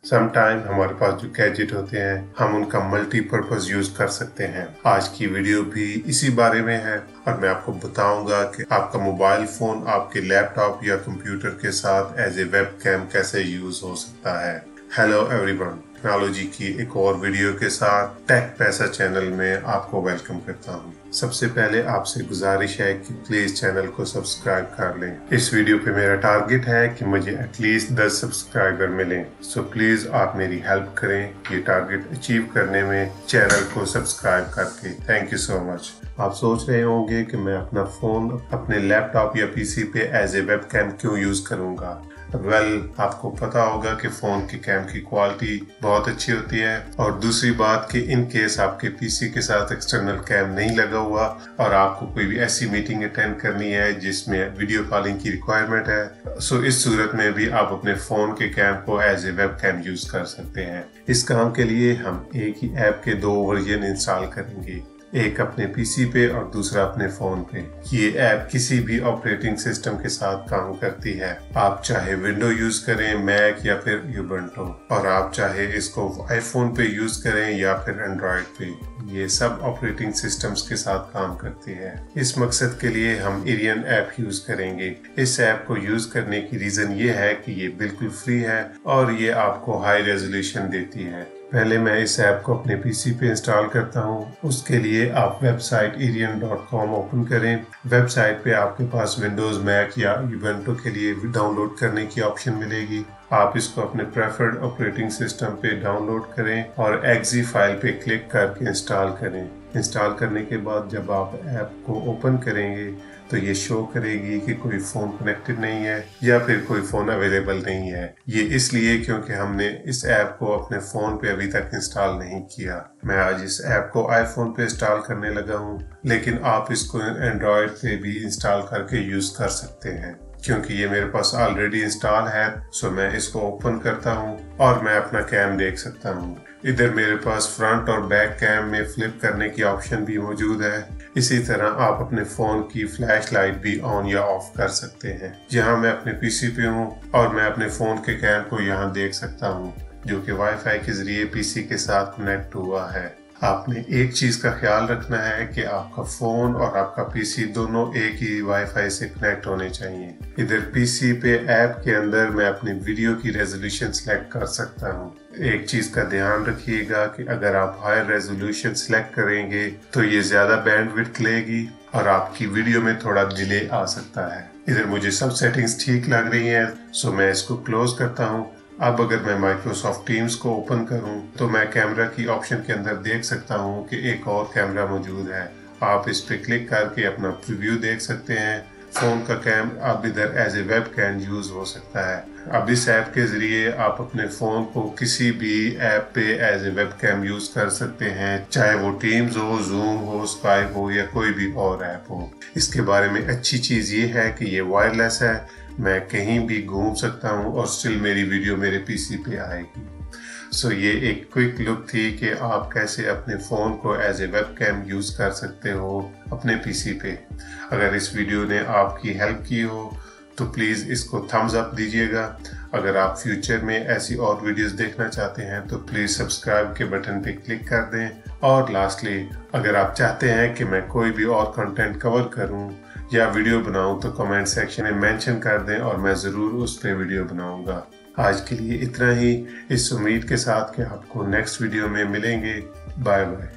Sometime हमारे पास जो gadget होते हैं हम उनका मल्टीपर्पज यूज कर सकते हैं। आज की वीडियो भी इसी बारे में है और मैं आपको बताऊंगा कि आपका मोबाइल फोन आपके लैपटॉप या कंप्यूटर के साथ एज ए वेब कैम कैसे यूज हो सकता है। हेलो एवरीवन, टेक्नोलॉजी की एक और वीडियो के साथ टेक पैसा चैनल में आपको वेलकम करता हूँ। सबसे पहले आपसे गुजारिश है कि प्लीज चैनल को सब्सक्राइब कर लें। इस वीडियो पे मेरा टारगेट है कि मुझे एटलीस्ट 10 सब्सक्राइबर मिलें, सो प्लीज आप मेरी हेल्प करें ये टारगेट अचीव करने में चैनल को सब्सक्राइब करके। Thank you so much. आप सोच रहे होंगे कि मैं अपना फोन अपने लैपटॉप या पीसी पे एज ए वेब कैम क्यों यूज करूंगा। आपको पता होगा कि फोन की कैम की क्वालिटी बहुत अच्छी होती है और दूसरी बात कि इन केस आपके पीसी के साथ एक्सटर्नल कैम नहीं लगा हुआ और आपको कोई भी ऐसी मीटिंग अटेंड करनी है जिसमें वीडियो कॉलिंग की रिक्वायरमेंट है, सो इस सूरत में भी आप अपने फोन के कैम को as a webcam use कर सकते हैं। इस काम के लिए हम एक ही ऐप के 2 वर्जन इंस्टॉल करेंगे, एक अपने पीसी पे और दूसरा अपने फोन पे। ये ऐप किसी भी ऑपरेटिंग सिस्टम के साथ काम करती है। आप चाहे विंडो यूज करें, मैक या फिर यूबंटू, और आप चाहे इसको आईफोन पे यूज करें या फिर एंड्रॉइड पे, ये सब ऑपरेटिंग सिस्टम्स के साथ काम करती है। इस मकसद के लिए हम एरियन ऐप यूज करेंगे। इस ऐप को यूज करने की रीजन ये है कि ये बिल्कुल फ्री है और ये आपको हाई रेजोल्यूशन देती है। पहले मैं इस ऐप को अपने पीसी पे इंस्टॉल करता हूँ। उसके लिए आप वेबसाइट arian.com ओपन करें। वेबसाइट पे आपके पास विंडोज, मैक या यूबंटू के लिए डाउनलोड करने की ऑप्शन मिलेगी। आप इसको अपने प्रेफर्ड ऑपरेटिंग सिस्टम पे डाउनलोड करें और exe फाइल पे क्लिक करके इंस्टॉल करें। इंस्टॉल करने के बाद जब आप ऐप को ओपन करेंगे तो ये शो करेगी कि कोई फोन कनेक्टेड नहीं है या फिर कोई फोन अवेलेबल नहीं है। ये इसलिए क्योंकि हमने इस ऐप को अपने फोन पे अभी तक इंस्टॉल नहीं किया। मैं आज इस ऐप को आईफोन पे इंस्टॉल करने लगा हूँ, लेकिन आप इसको एंड्रॉइड पे भी इंस्टॉल करके यूज कर सकते हैं। क्योंकि ये मेरे पास ऑलरेडी इंस्टॉल है, सो मैं इसको ओपन करता हूँ और मैं अपना कैम देख सकता हूँ। इधर मेरे पास फ्रंट और बैक कैम में फ्लिप करने की ऑप्शन भी मौजूद है। इसी तरह आप अपने फोन की फ्लैश लाइट भी ऑन या ऑफ कर सकते हैं। यहाँ मैं अपने पीसी पे हूँ और मैं अपने फोन के कैम को यहाँ देख सकता हूँ, जो कि वाईफाई के जरिए पीसी के साथ कनेक्ट हुआ है। आपने एक चीज का ख्याल रखना है कि आपका फोन और आपका पीसी दोनों एक ही वाईफाई से कनेक्ट होने चाहिए। इधर पीसी पे ऐप के अंदर मैं अपनी वीडियो की रेजोल्यूशन सिलेक्ट कर सकता हूँ। एक चीज का ध्यान रखिएगा कि अगर आप हाई रेजोल्यूशन सिलेक्ट करेंगे तो ये ज्यादा बैंडविड्थ लेगी और आपकी वीडियो में थोड़ा डिले आ सकता है। इधर मुझे सब सेटिंग्स ठीक लग रही हैं, सो मैं इसको क्लोज करता हूँ। अब अगर मैं माइक्रोसॉफ्ट टीम्स को ओपन करूं तो मैं कैमरा की ऑप्शन के अंदर देख सकता हूं कि एक और कैमरा मौजूद है। आप इस पे क्लिक करके अपना प्रीव्यू देख सकते हैं। फोन का कैम अब इधर as a webcam use हो सकता है। अब इस ऐप के जरिए आप अपने फोन को किसी भी ऐप पे as a webcam use कर सकते हैं, चाहे वो टीम्स हो, जूम हो, स्काइप हो या कोई भी और ऐप हो। इसके बारे में अच्छी चीज ये है कि ये वायरलेस है, मैं कहीं भी घूम सकता हूँ और स्टिल मेरी वीडियो मेरे पीसी पे आएगी। सो ये एक क्विक लुक थी कि आप कैसे अपने फ़ोन को as a webcam use कर सकते हो अपने पीसी पे। अगर इस वीडियो ने आपकी हेल्प की हो तो प्लीज़ इसको थम्स अप दीजिएगा। अगर आप फ्यूचर में ऐसी और वीडियोस देखना चाहते हैं तो प्लीज़ सब्सक्राइब के बटन पे क्लिक कर दें। और लास्टली, अगर आप चाहते हैं कि मैं कोई भी और कंटेंट कवर करूं या वीडियो बनाऊं तो कमेंट सेक्शन में मेंशन कर दें और मैं ज़रूर उस पर वीडियो बनाऊंगा। आज के लिए इतना ही, इस उम्मीद के साथ कि आपको नेक्स्ट वीडियो में मिलेंगे। Bye bye.